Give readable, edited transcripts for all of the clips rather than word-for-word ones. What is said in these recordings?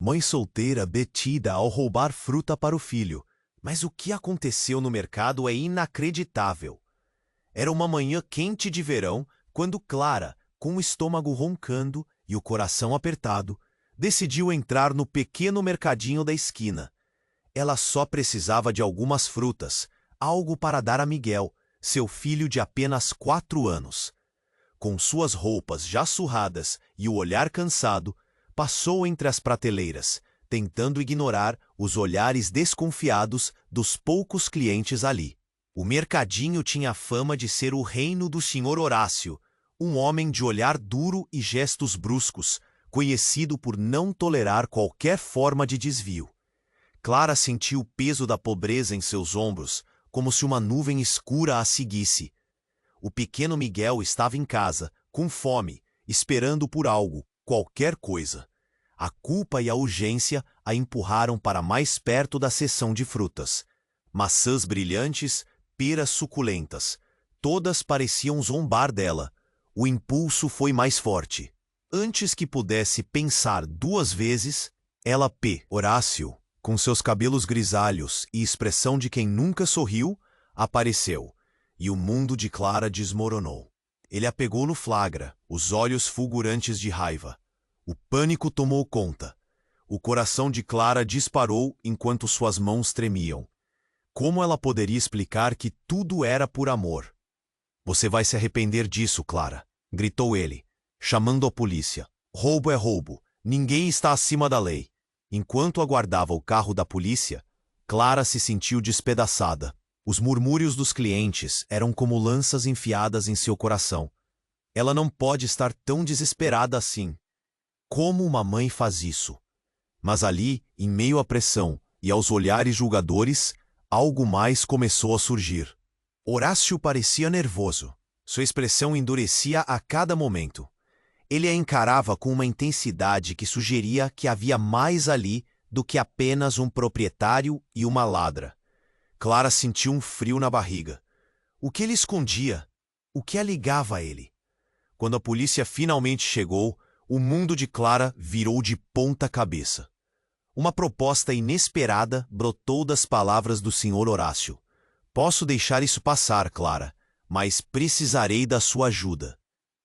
mãe solteira detida ao roubar fruta para o filho. Mas o que aconteceu no mercado é inacreditável. Era uma manhã quente de verão, quando Clara, com o estômago roncando e o coração apertado, decidiu entrar no pequeno mercadinho da esquina. Ela só precisava de algumas frutas, algo para dar a Miguel, seu filho de apenas 4 anos. Com suas roupas já surradas e o olhar cansado, passou entre as prateleiras, tentando ignorar os olhares desconfiados dos poucos clientes ali. O mercadinho tinha fama de ser o reino do Sr. Horácio, um homem de olhar duro e gestos bruscos, conhecido por não tolerar qualquer forma de desvio. Clara sentiu o peso da pobreza em seus ombros, como se uma nuvem escura a seguisse. O pequeno Miguel estava em casa, com fome, esperando por algo, qualquer coisa. A culpa e a urgência a empurraram para mais perto da seção de frutas. Maçãs brilhantes, peras suculentas. Todas pareciam zombar dela. O impulso foi mais forte. Antes que pudesse pensar 2 vezes, ela Horácio, com seus cabelos grisalhos e expressão de quem nunca sorriu, apareceu, e o mundo de Clara desmoronou. Ele a pegou no flagra, os olhos fulgurantes de raiva. O pânico tomou conta. O coração de Clara disparou enquanto suas mãos tremiam. Como ela poderia explicar que tudo era por amor? "Você vai se arrepender disso, Clara", gritou ele, chamando a polícia. "Roubo é roubo. Ninguém está acima da lei." Enquanto aguardava o carro da polícia, Clara se sentiu despedaçada. Os murmúrios dos clientes eram como lanças enfiadas em seu coração. Ela não pode estar tão desesperada assim. Como uma mãe faz isso? Mas ali, em meio à pressão e aos olhares julgadores, algo mais começou a surgir. Horácio parecia nervoso. Sua expressão endurecia a cada momento. Ele a encarava com uma intensidade que sugeria que havia mais ali do que apenas um proprietário e uma ladra. Clara sentiu um frio na barriga. O que ele escondia? O que a ligava a ele? Quando a polícia finalmente chegou, o mundo de Clara virou de ponta cabeça. Uma proposta inesperada brotou das palavras do Sr. Horácio. "Posso deixar isso passar, Clara, mas precisarei da sua ajuda."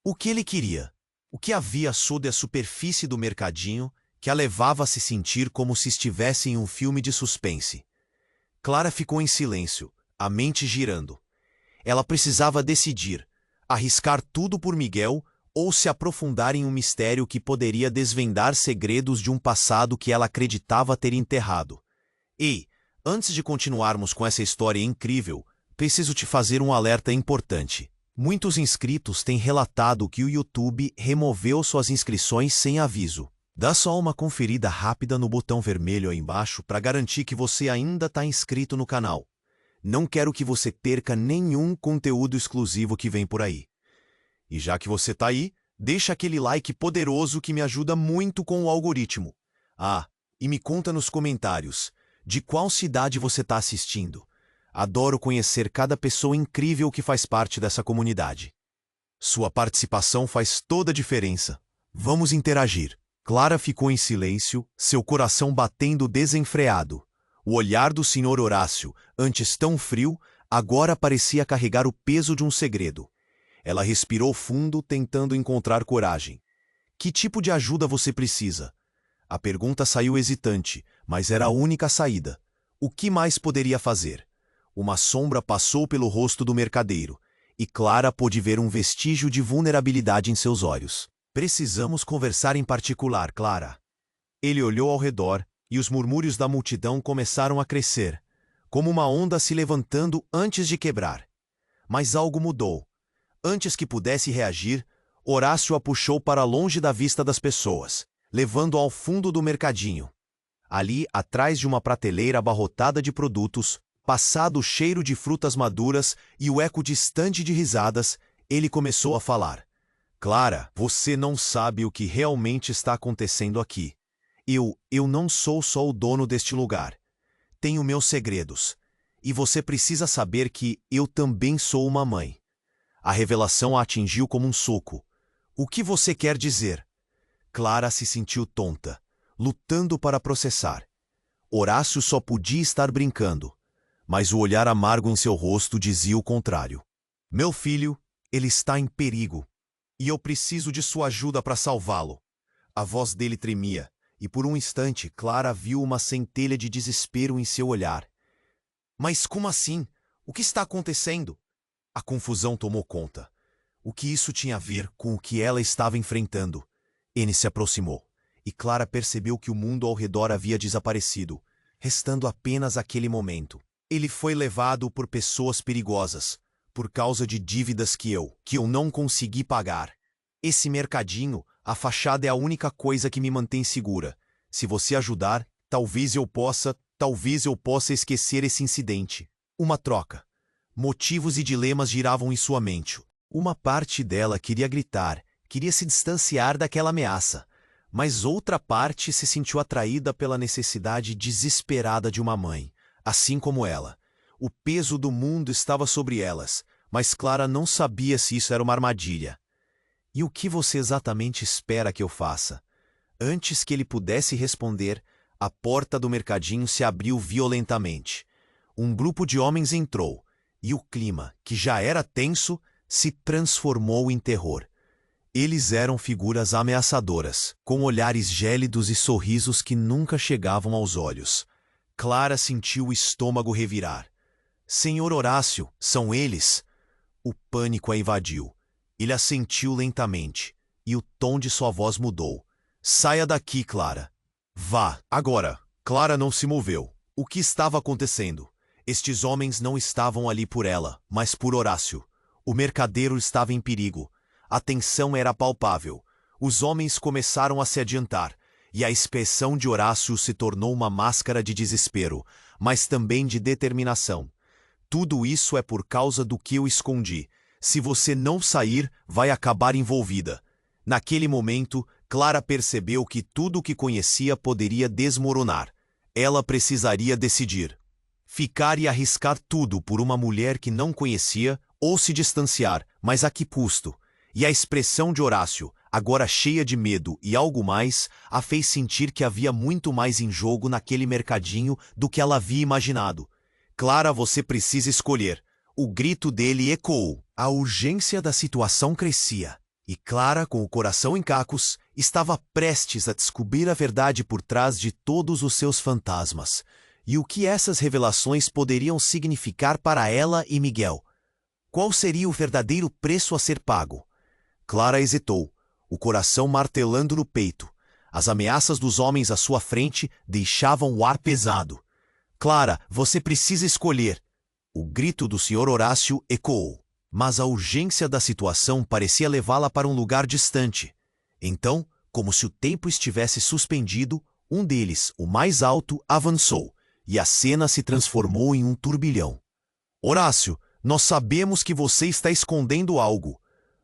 O que ele queria? O que havia sob a superfície do mercadinho que a levava a se sentir como se estivesse em um filme de suspense? Clara ficou em silêncio, a mente girando. Ela precisava decidir, arriscar tudo por Miguel ou se aprofundar em um mistério que poderia desvendar segredos de um passado que ela acreditava ter enterrado. "Ei, antes de continuarmos com essa história incrível, preciso te fazer um alerta importante. Muitos inscritos têm relatado que o YouTube removeu suas inscrições sem aviso. Dá só uma conferida rápida no botão vermelho aí embaixo para garantir que você ainda está inscrito no canal. Não quero que você perca nenhum conteúdo exclusivo que vem por aí. E já que você está aí, deixa aquele like poderoso que me ajuda muito com o algoritmo. Ah, e me conta nos comentários, de qual cidade você está assistindo? Adoro conhecer cada pessoa incrível que faz parte dessa comunidade. Sua participação faz toda a diferença. Vamos interagir." Clara ficou em silêncio, seu coração batendo desenfreado. O olhar do Sr. Horácio, antes tão frio, agora parecia carregar o peso de um segredo. Ela respirou fundo, tentando encontrar coragem. "Que tipo de ajuda você precisa?" A pergunta saiu hesitante, mas era a única saída. O que mais poderia fazer? Uma sombra passou pelo rosto do mercadeiro, e Clara pôde ver um vestígio de vulnerabilidade em seus olhos. "Precisamos conversar em particular, Clara." Ele olhou ao redor, e os murmúrios da multidão começaram a crescer, como uma onda se levantando antes de quebrar. Mas algo mudou. Antes que pudesse reagir, Horácio a puxou para longe da vista das pessoas, levando-a ao fundo do mercadinho. Ali, atrás de uma prateleira abarrotada de produtos, passado o cheiro de frutas maduras e o eco distante de risadas, ele começou a falar. "Clara, você não sabe o que realmente está acontecendo aqui. Eu não sou só o dono deste lugar. Tenho meus segredos. E você precisa saber que eu também sou uma mãe." A revelação a atingiu como um soco. "O que você quer dizer?" Clara se sentiu tonta. lutando para processar. Horácio só podia estar brincando, mas o olhar amargo em seu rosto dizia o contrário. Meu filho, ele está em perigo, e eu preciso de sua ajuda para salvá-lo. A voz dele tremia, e por um instante Clara viu uma centelha de desespero em seu olhar. Mas como assim? O que está acontecendo? A confusão tomou conta. O que isso tinha a ver com o que ela estava enfrentando? N se aproximou, e Clara percebeu que o mundo ao redor havia desaparecido, restando apenas aquele momento. Ele foi levado por pessoas perigosas, por causa de dívidas que eu não consegui pagar. Esse mercadinho, a fachada é a única coisa que me mantém segura. Se você ajudar, talvez eu possa esquecer esse incidente. Uma troca. Motivos e dilemas giravam em sua mente. Uma parte dela queria gritar, queria se distanciar daquela ameaça, mas outra parte se sentiu atraída pela necessidade desesperada de uma mãe, assim como ela. O peso do mundo estava sobre elas, mas Clara não sabia se isso era uma armadilha. E o que você exatamente espera que eu faça? Antes que ele pudesse responder, a porta do mercadinho se abriu violentamente. Um grupo de homens entrou, e o clima, que já era tenso, se transformou em terror. Eles eram figuras ameaçadoras, com olhares gélidos e sorrisos que nunca chegavam aos olhos. Clara sentiu o estômago revirar. Senhor Horácio, são eles? O pânico a invadiu. Ele assentiu lentamente, e o tom de sua voz mudou. Saia daqui, Clara. Vá, agora. Clara não se moveu. O que estava acontecendo? Estes homens não estavam ali por ela, mas por Horácio. O mercadeiro estava em perigo. A tensão era palpável. Os homens começaram a se adiantar, e a expressão de Horácio se tornou uma máscara de desespero, mas também de determinação. Tudo isso é por causa do que eu escondi. Se você não sair, vai acabar envolvida. Naquele momento, Clara percebeu que tudo o que conhecia poderia desmoronar. Ela precisaria decidir. Ficar e arriscar tudo por uma mulher que não conhecia, ou se distanciar, mas a que custo? E a expressão de Horácio, agora cheia de medo e algo mais, a fez sentir que havia muito mais em jogo naquele mercadinho do que ela havia imaginado. Clara, você precisa escolher. O grito dele ecoou. A urgência da situação crescia. E Clara, com o coração em cacos, estava prestes a descobrir a verdade por trás de todos os seus fantasmas. E o que essas revelações poderiam significar para ela e Miguel? Qual seria o verdadeiro preço a ser pago? Clara hesitou, o coração martelando no peito. As ameaças dos homens à sua frente deixavam o ar pesado. Clara, você precisa escolher. O grito do Sr. Horácio ecoou, mas a urgência da situação parecia levá-la para um lugar distante. Então, como se o tempo estivesse suspendido, um deles, o mais alto, avançou, e a cena se transformou em um turbilhão. Horácio, nós sabemos que você está escondendo algo.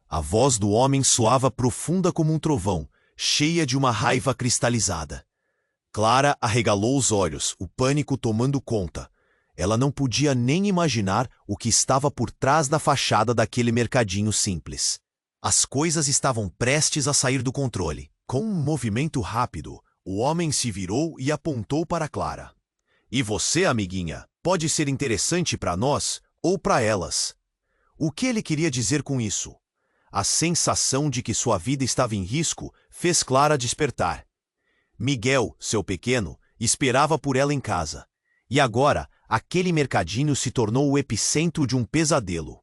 A voz do homem soava profunda como um trovão, cheia de uma raiva cristalizada. Clara arregalou os olhos, o pânico tomando conta. Ela não podia nem imaginar o que estava por trás da fachada daquele mercadinho simples. As coisas estavam prestes a sair do controle. Com um movimento rápido, o homem se virou e apontou para Clara. E você, amiguinha, pode ser interessante para nós ou para elas. O que ele queria dizer com isso? A sensação de que sua vida estava em risco fez Clara despertar. Miguel, seu pequeno, esperava por ela em casa. E agora, aquele mercadinho se tornou o epicentro de um pesadelo.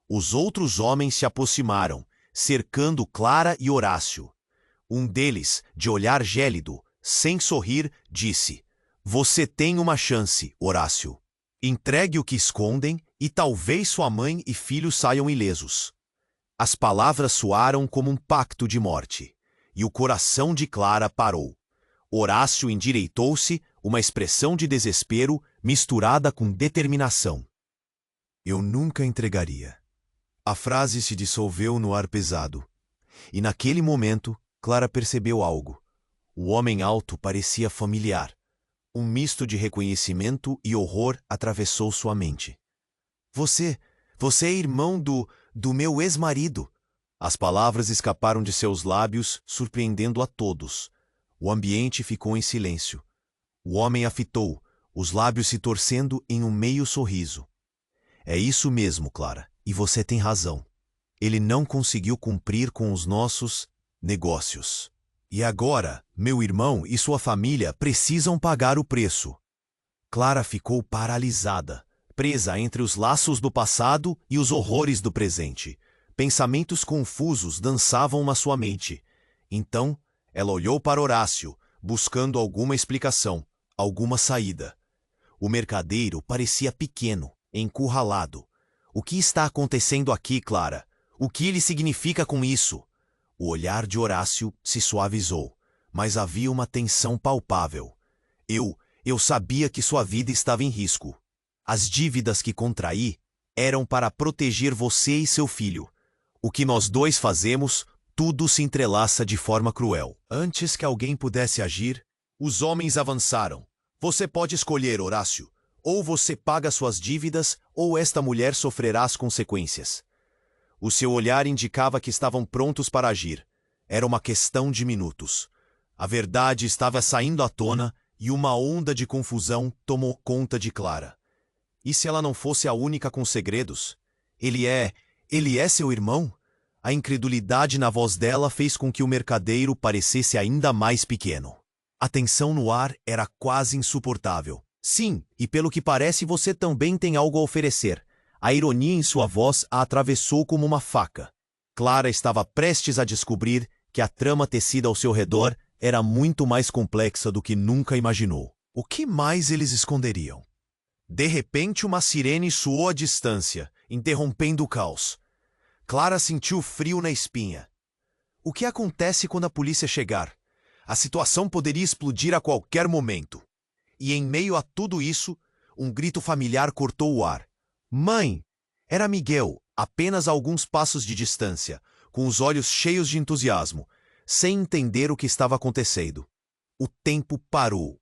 Os outros homens se aproximaram, cercando Clara e Horácio. Um deles, de olhar gélido, sem sorrir, disse: Você tem uma chance, Horácio. Entregue o que escondem e talvez sua mãe e filho saiam ilesos. As palavras soaram como um pacto de morte, e o coração de Clara parou. Horácio endireitou-se, uma expressão de desespero misturada com determinação. Eu nunca entregaria. A frase se dissolveu no ar pesado. E naquele momento, Clara percebeu algo. O homem alto parecia familiar. Um misto de reconhecimento e horror atravessou sua mente. Você é irmão do meu ex-marido. As palavras escaparam de seus lábios, surpreendendo a todos. O ambiente ficou em silêncio. O homem a fitou, os lábios se torcendo em um meio sorriso. É isso mesmo, Clara, e você tem razão. Ele não conseguiu cumprir com os nossos negócios. E agora, meu irmão e sua família precisam pagar o preço. Clara ficou paralisada, presa entre os laços do passado e os horrores do presente. Pensamentos confusos dançavam na sua mente. Então, ela olhou para Horácio, buscando alguma explicação, alguma saída. O mercadeiro parecia pequeno, encurralado. O que está acontecendo aqui, Clara? O que ele significa com isso? O olhar de Horácio se suavizou, mas havia uma tensão palpável. Eu sabia que sua vida estava em risco. As dívidas que contraí eram para proteger você e seu filho. O que nós dois fazemos, tudo se entrelaça de forma cruel. Antes que alguém pudesse agir, os homens avançaram. Você pode escolher, Horácio. Ou você paga suas dívidas, ou esta mulher sofrerá as consequências. O seu olhar indicava que estavam prontos para agir. Era uma questão de minutos. A verdade estava saindo à tona e uma onda de confusão tomou conta de Clara. E se ela não fosse a única com segredos? Ele é seu irmão? A incredulidade na voz dela fez com que o mercadeiro parecesse ainda mais pequeno. A tensão no ar era quase insuportável. Sim, e pelo que parece você também tem algo a oferecer. A ironia em sua voz a atravessou como uma faca. Clara estava prestes a descobrir que a trama tecida ao seu redor era muito mais complexa do que nunca imaginou. O que mais eles esconderiam? De repente, uma sirene soou à distância, interrompendo o caos. Clara sentiu frio na espinha. O que acontece quando a polícia chegar? A situação poderia explodir a qualquer momento. E em meio a tudo isso, um grito familiar cortou o ar. Mãe! Era Miguel, apenas a alguns passos de distância, com os olhos cheios de entusiasmo, sem entender o que estava acontecendo. O tempo parou.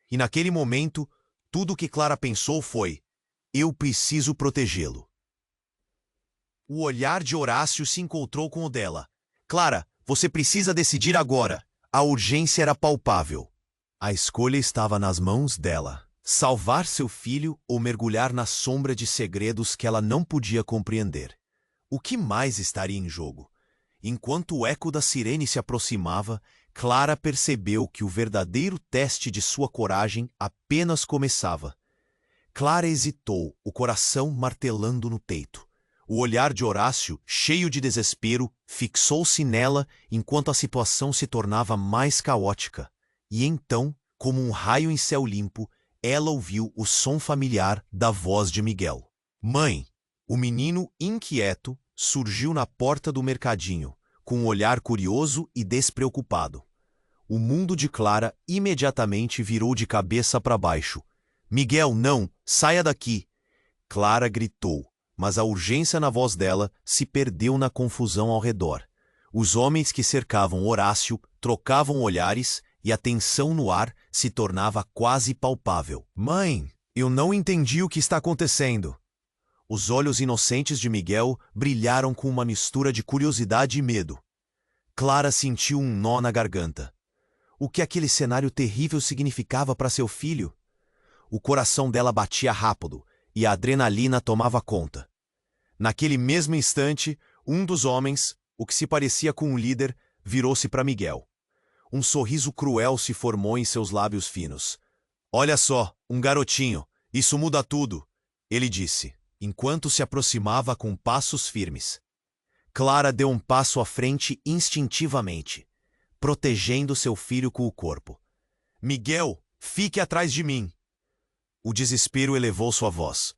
E naquele momento, tudo o que Clara pensou foi: eu preciso protegê-lo. O olhar de Horácio se encontrou com o dela. Clara, você precisa decidir agora. A urgência era palpável. A escolha estava nas mãos dela. Salvar seu filho ou mergulhar na sombra de segredos que ela não podia compreender. O que mais estaria em jogo? Enquanto o eco da sirene se aproximava, Clara percebeu que o verdadeiro teste de sua coragem apenas começava. Clara hesitou, o coração martelando no peito. O olhar de Horácio, cheio de desespero, fixou-se nela enquanto a situação se tornava mais caótica. E então, como um raio em céu limpo, ela ouviu o som familiar da voz de Miguel. Mãe! O menino, inquieto, surgiu na porta do mercadinho, com um olhar curioso e despreocupado. O mundo de Clara imediatamente virou de cabeça para baixo. Miguel, não! Saia daqui! Clara gritou, mas a urgência na voz dela se perdeu na confusão ao redor. Os homens que cercavam Horácio trocavam olhares e a tensão no ar se tornava quase palpável. Mãe, eu não entendi o que está acontecendo. Os olhos inocentes de Miguel brilharam com uma mistura de curiosidade e medo. Clara sentiu um nó na garganta. O que aquele cenário terrível significava para seu filho? O coração dela batia rápido e a adrenalina tomava conta. Naquele mesmo instante, um dos homens, o que se parecia com um líder, virou-se para Miguel. Um sorriso cruel se formou em seus lábios finos. Olha só, um garotinho, isso muda tudo, ele disse, enquanto se aproximava com passos firmes. Clara deu um passo à frente instintivamente, protegendo seu filho com o corpo. Miguel, fique atrás de mim! O desespero elevou sua voz.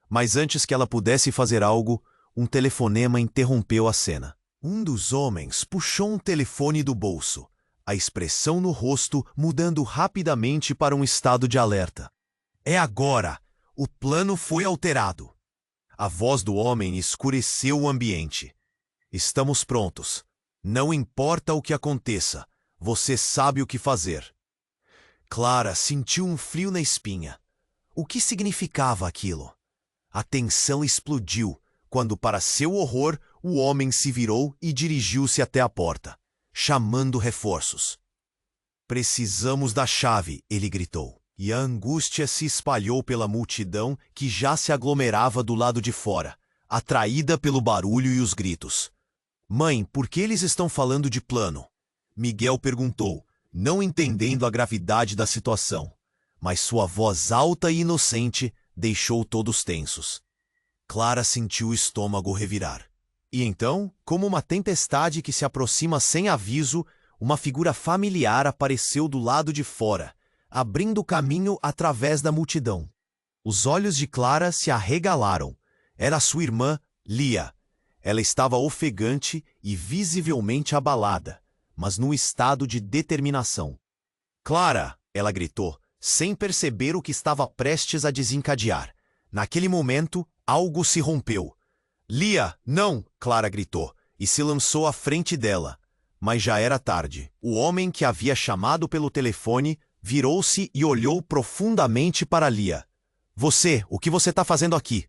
Mas antes que ela pudesse fazer algo, um telefonema interrompeu a cena. Um dos homens puxou um telefone do bolso, a expressão no rosto mudando rapidamente para um estado de alerta. É agora! O plano foi alterado. A voz do homem escureceu o ambiente. Estamos prontos. Não importa o que aconteça, você sabe o que fazer. Clara sentiu um frio na espinha. O que significava aquilo? A tensão explodiu quando, para seu horror, o homem se virou e dirigiu-se até a porta, chamando reforços. Precisamos da chave, ele gritou. E a angústia se espalhou pela multidão que já se aglomerava do lado de fora, atraída pelo barulho e os gritos. Mãe, por que eles estão falando de plano? Miguel perguntou, não entendendo a gravidade da situação. Mas sua voz alta e inocente deixou todos tensos. Clara sentiu o estômago revirar. E então, como uma tempestade que se aproxima sem aviso, uma figura familiar apareceu do lado de fora, abrindo caminho através da multidão. Os olhos de Clara se arregalaram. Era sua irmã, Lia. Ela estava ofegante e visivelmente abalada, mas num estado de determinação. Clara, ela gritou, sem perceber o que estava prestes a desencadear. Naquele momento, algo se rompeu. Lia, não! Clara gritou, e se lançou à frente dela. Mas já era tarde. O homem que havia chamado pelo telefone virou-se e olhou profundamente para Lia. Você, o que você está fazendo aqui?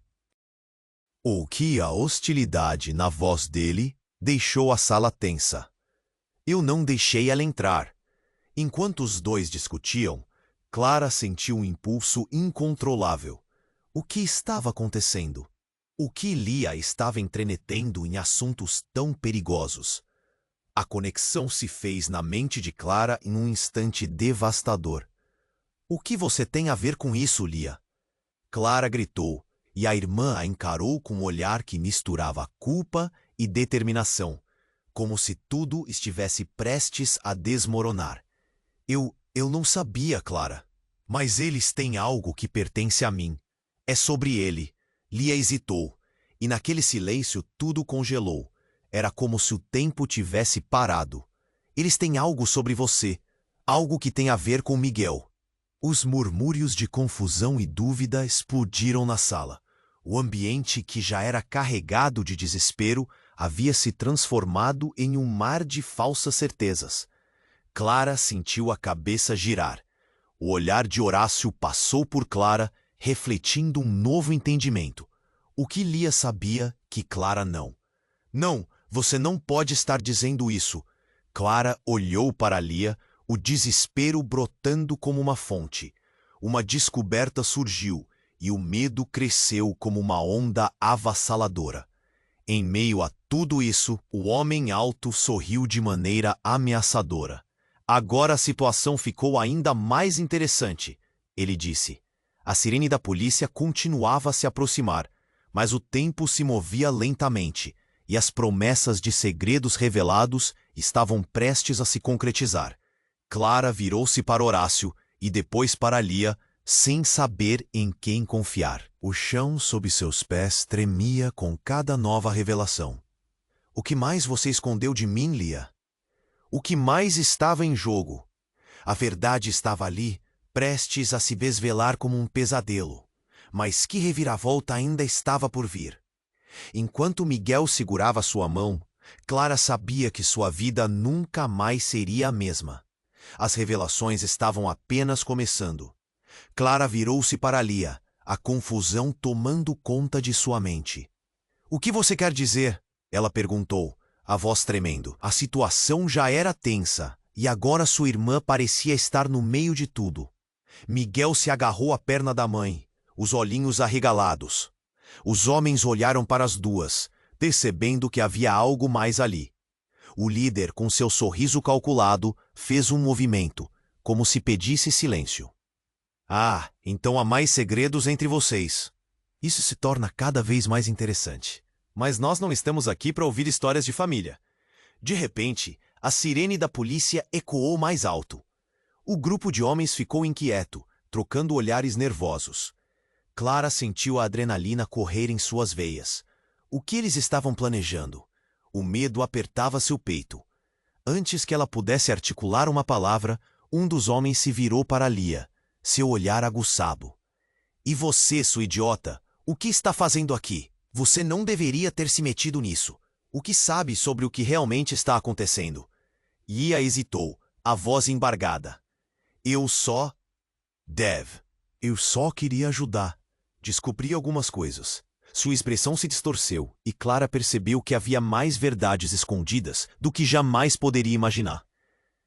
O que a hostilidade na voz dele deixou a sala tensa. Eu não deixei ela entrar. Enquanto os dois discutiam, Clara sentiu um impulso incontrolável. O que estava acontecendo? O que Lia estava entremetendo em assuntos tão perigosos? A conexão se fez na mente de Clara em um instante devastador. O que você tem a ver com isso, Lia? Clara gritou, e a irmã a encarou com um olhar que misturava culpa e determinação, como se tudo estivesse prestes a desmoronar. Eu não sabia, Clara. Mas eles têm algo que pertence a mim. É sobre ele. Lia hesitou, e naquele silêncio tudo congelou. Era como se o tempo tivesse parado. Eles têm algo sobre você, algo que tem a ver com Miguel. Os murmúrios de confusão e dúvida explodiram na sala. O ambiente, que já era carregado de desespero, havia se transformado em um mar de falsas certezas. Clara sentiu a cabeça girar. O olhar de Horácio passou por Clara, refletindo um novo entendimento. O que Lia sabia que Clara não. Não, você não pode estar dizendo isso. Clara olhou para Lia, o desespero brotando como uma fonte. Uma descoberta surgiu, e o medo cresceu como uma onda avassaladora. Em meio a tudo isso, o homem alto sorriu de maneira ameaçadora. Agora a situação ficou ainda mais interessante, ele disse. A sirene da polícia continuava a se aproximar, mas o tempo se movia lentamente, e as promessas de segredos revelados estavam prestes a se concretizar. Clara virou-se para Horácio e depois para Lia, sem saber em quem confiar. O chão sob seus pés tremia com cada nova revelação. O que mais você escondeu de mim, Lia? O que mais estava em jogo? A verdade estava ali, prestes a se desvelar como um pesadelo. Mas que reviravolta ainda estava por vir? Enquanto Miguel segurava sua mão, Clara sabia que sua vida nunca mais seria a mesma. As revelações estavam apenas começando. Clara virou-se para Lia, a confusão tomando conta de sua mente. O que você quer dizer? Ela perguntou, a voz tremendo. A situação já era tensa, e agora sua irmã parecia estar no meio de tudo. Miguel se agarrou à perna da mãe, os olhinhos arregalados. Os homens olharam para as duas, percebendo que havia algo mais ali. O líder, com seu sorriso calculado, fez um movimento, como se pedisse silêncio. Ah, então há mais segredos entre vocês. Isso se torna cada vez mais interessante. Mas nós não estamos aqui para ouvir histórias de família. De repente, a sirene da polícia ecoou mais alto. O grupo de homens ficou inquieto, trocando olhares nervosos. Clara sentiu a adrenalina correr em suas veias. O que eles estavam planejando? O medo apertava seu peito. Antes que ela pudesse articular uma palavra, um dos homens se virou para Lia, seu olhar aguçado. E você, sua idiota, o que está fazendo aqui? Você não deveria ter se metido nisso. O que sabe sobre o que realmente está acontecendo? Lia hesitou, a voz embargada. Eu só queria ajudar. Descobri algumas coisas. Sua expressão se distorceu e Clara percebeu que havia mais verdades escondidas do que jamais poderia imaginar.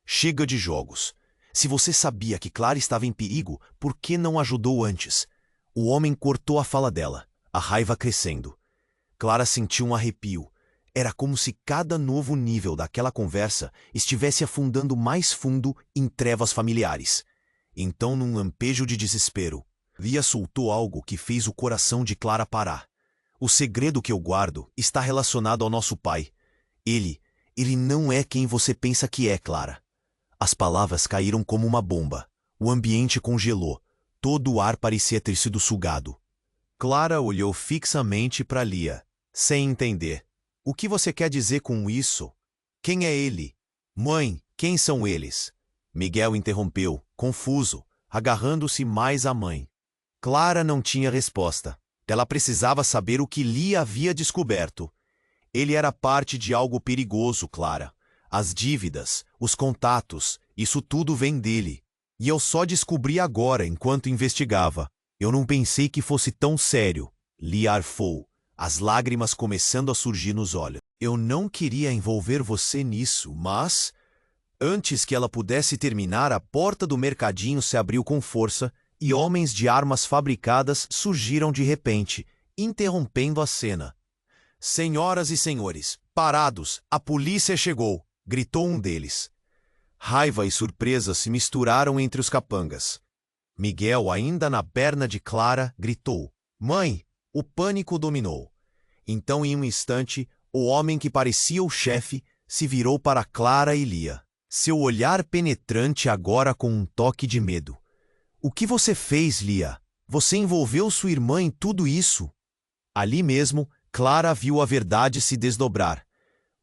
Chega de jogos. Se você sabia que Clara estava em perigo, por que não ajudou antes? O homem cortou a fala dela, a raiva crescendo. Clara sentiu um arrepio. Era como se cada novo nível daquela conversa estivesse afundando mais fundo em trevas familiares. Então, num lampejo de desespero, Lia soltou algo que fez o coração de Clara parar. O segredo que eu guardo está relacionado ao nosso pai. Ele não é quem você pensa que é, Clara. As palavras caíram como uma bomba. O ambiente congelou. Todo o ar parecia ter sido sugado. Clara olhou fixamente para Lia, sem entender. O que você quer dizer com isso? Quem é ele? Mãe, quem são eles? Miguel interrompeu, confuso, agarrando-se mais à mãe. Clara não tinha resposta. Ela precisava saber o que Lia havia descoberto. Ele era parte de algo perigoso, Clara. As dívidas, os contatos, isso tudo vem dele. E eu só descobri agora, enquanto investigava. Eu não pensei que fosse tão sério. Lia arfou, as lágrimas começando a surgir nos olhos. Eu não queria envolver você nisso, mas... Antes que ela pudesse terminar, a porta do mercadinho se abriu com força e homens de armas fabricadas surgiram de repente, interrompendo a cena. Senhoras e senhores, parados, a polícia chegou, gritou um deles. Raiva e surpresa se misturaram entre os capangas. Miguel, ainda na perna de Clara, gritou. Mãe! O pânico dominou. Então, em um instante, o homem que parecia o chefe se virou para Clara e Lia. Seu olhar penetrante agora com um toque de medo. O que você fez, Lia? Você envolveu sua irmã em tudo isso? Ali mesmo, Clara viu a verdade se desdobrar.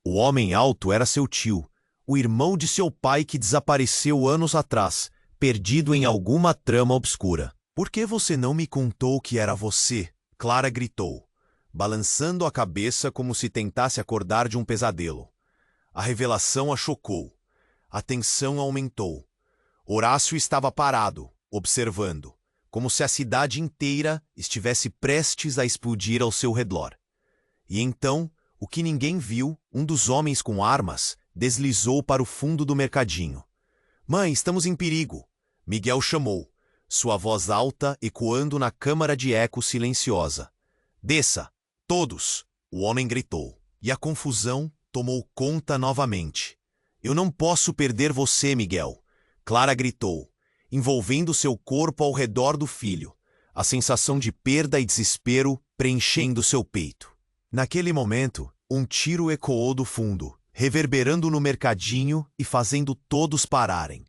O homem alto era seu tio, o irmão de seu pai que desapareceu anos atrás, perdido em alguma trama obscura. Por que você não me contou que era você? Clara gritou, balançando a cabeça como se tentasse acordar de um pesadelo. A revelação a chocou. A tensão aumentou. Horácio estava parado, observando, como se a cidade inteira estivesse prestes a explodir ao seu redor. E então, o que ninguém viu, um dos homens com armas, deslizou para o fundo do mercadinho. Mãe, estamos em perigo! Miguel chamou, sua voz alta ecoando na câmara de eco silenciosa. Desça! Todos! O homem gritou. E a confusão tomou conta novamente. Eu não posso perder você, Miguel! Clara gritou, envolvendo seu corpo ao redor do filho, a sensação de perda e desespero preenchendo seu peito. Naquele momento, um tiro ecoou do fundo, reverberando no mercadinho e fazendo todos pararem.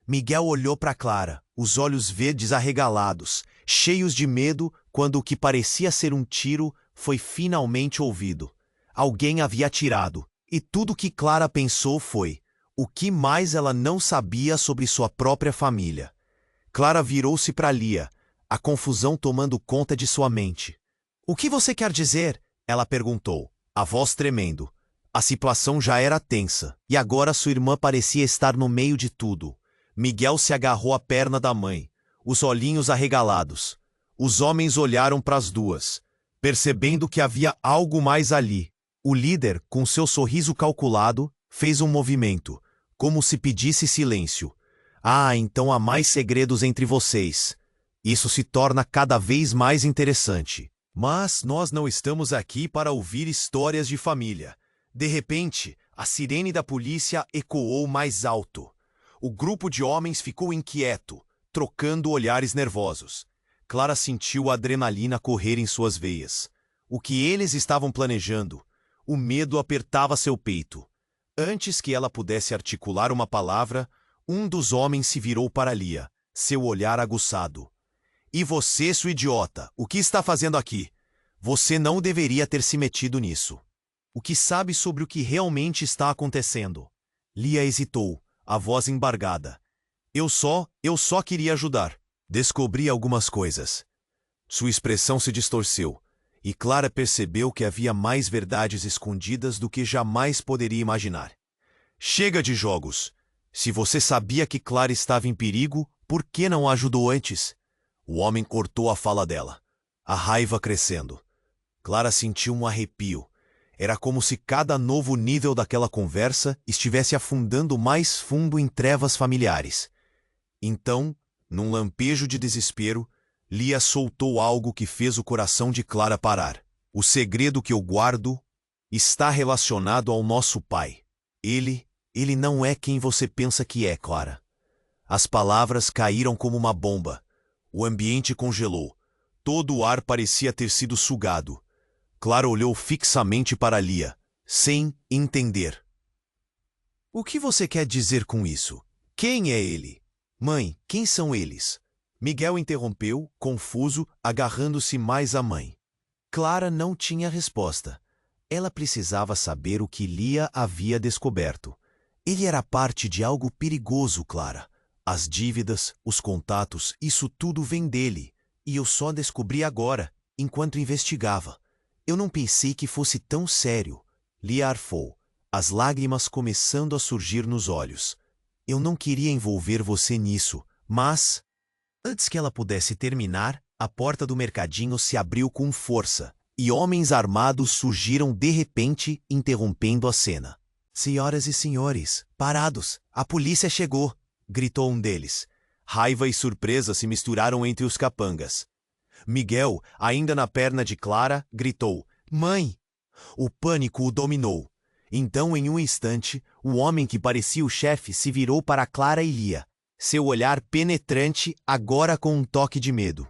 Miguel olhou para Clara, os olhos verdes arregalados, cheios de medo quando o que parecia ser um tiro foi finalmente ouvido. Alguém havia atirado, e tudo que Clara pensou foi: o que mais ela não sabia sobre sua própria família? Clara virou-se para Lia, a confusão tomando conta de sua mente. O que você quer dizer? Ela perguntou, a voz tremendo. A situação já era tensa, e agora sua irmã parecia estar no meio de tudo. Miguel se agarrou à perna da mãe, os olhinhos arregalados. Os homens olharam para as duas, percebendo que havia algo mais ali. O líder, com seu sorriso calculado, fez um movimento, como se pedisse silêncio. Ah, então há mais segredos entre vocês. Isso se torna cada vez mais interessante. Mas nós não estamos aqui para ouvir histórias de família. De repente, a sirene da polícia ecoou mais alto. O grupo de homens ficou inquieto, trocando olhares nervosos. Clara sentiu a adrenalina correr em suas veias. O que eles estavam planejando? O medo apertava seu peito. Antes que ela pudesse articular uma palavra, um dos homens se virou para Lia, seu olhar aguçado. E você, sua idiota, o que está fazendo aqui? Você não deveria ter se metido nisso. O que sabe sobre o que realmente está acontecendo? Lia hesitou, a voz embargada. Eu só queria ajudar. Descobri algumas coisas. Sua expressão se distorceu, e Clara percebeu que havia mais verdades escondidas do que jamais poderia imaginar. Chega de jogos. Se você sabia que Clara estava em perigo, por que não a ajudou antes? O homem cortou a fala dela, a raiva crescendo. Clara sentiu um arrepio. Era como se cada novo nível daquela conversa estivesse afundando mais fundo em trevas familiares. Então, num lampejo de desespero, Lia soltou algo que fez o coração de Clara parar. O segredo que eu guardo está relacionado ao nosso pai. Ele não é quem você pensa que é, Clara. As palavras caíram como uma bomba. O ambiente congelou. Todo o ar parecia ter sido sugado. Clara olhou fixamente para Lia, sem entender. O que você quer dizer com isso? Quem é ele? Mãe, quem são eles? Miguel interrompeu, confuso, agarrando-se mais à mãe. Clara não tinha resposta. Ela precisava saber o que Lia havia descoberto. Ele era parte de algo perigoso, Clara. As dívidas, os contatos, isso tudo vem dele. E eu só descobri agora, enquanto investigava. Eu não pensei que fosse tão sério. Lia arfou, as lágrimas começando a surgir nos olhos. Eu não queria envolver você nisso, mas... Antes que ela pudesse terminar, a porta do mercadinho se abriu com força, e homens armados surgiram de repente, interrompendo a cena. Senhoras e senhores, parados, a polícia chegou, gritou um deles. Raiva e surpresa se misturaram entre os capangas. Miguel, ainda na perna de Clara, gritou, mãe! O pânico o dominou. Então, em um instante, o homem que parecia o chefe se virou para Clara e Lia. Seu olhar penetrante, agora com um toque de medo.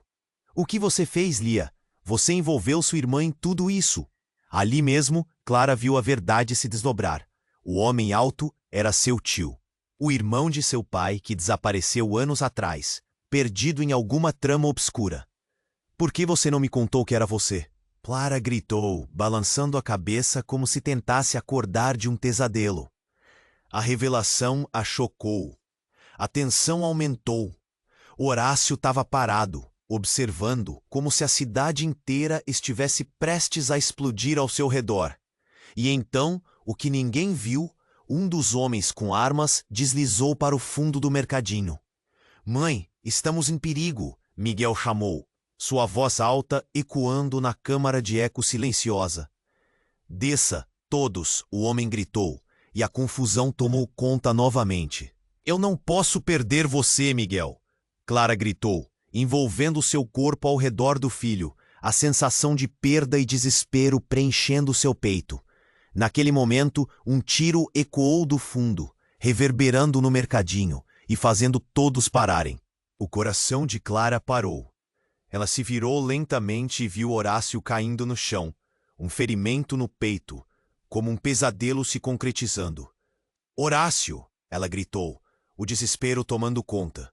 O que você fez, Lia? Você envolveu sua irmã em tudo isso. Ali mesmo, Clara viu a verdade se desdobrar. O homem alto era seu tio. O irmão de seu pai que desapareceu anos atrás, perdido em alguma trama obscura. Por que você não me contou que era você? Clara gritou, balançando a cabeça como se tentasse acordar de um pesadelo. A revelação a chocou. A tensão aumentou. Horácio estava parado, observando como se a cidade inteira estivesse prestes a explodir ao seu redor. E então, o que ninguém viu, um dos homens com armas deslizou para o fundo do mercadinho. Mãe, estamos em perigo, Miguel chamou, sua voz alta ecoando na câmara de eco silenciosa. Desça, todos, o homem gritou, e a confusão tomou conta novamente. Eu não posso perder você, Miguel, Clara gritou, envolvendo seu corpo ao redor do filho, a sensação de perda e desespero preenchendo seu peito. Naquele momento, um tiro ecoou do fundo, reverberando no mercadinho e fazendo todos pararem. O coração de Clara parou. Ela se virou lentamente e viu Horácio caindo no chão, um ferimento no peito, como um pesadelo se concretizando. Horácio! Ela gritou, o desespero tomando conta.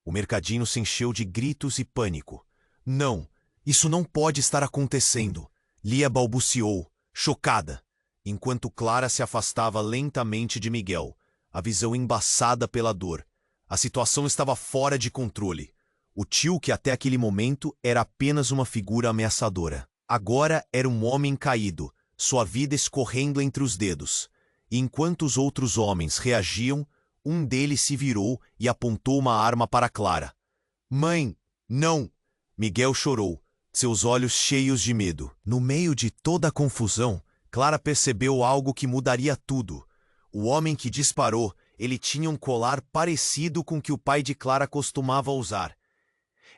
O mercadinho se encheu de gritos e pânico. Não, isso não pode estar acontecendo. Lia balbuciou, chocada, enquanto Clara se afastava lentamente de Miguel, a visão embaçada pela dor. A situação estava fora de controle. O tio, que até aquele momento era apenas uma figura ameaçadora, agora era um homem caído, sua vida escorrendo entre os dedos. E enquanto os outros homens reagiam, um deles se virou e apontou uma arma para Clara. Mãe, não! Miguel chorou, seus olhos cheios de medo. No meio de toda a confusão, Clara percebeu algo que mudaria tudo. O homem que disparou, ele tinha um colar parecido com o que o pai de Clara costumava usar.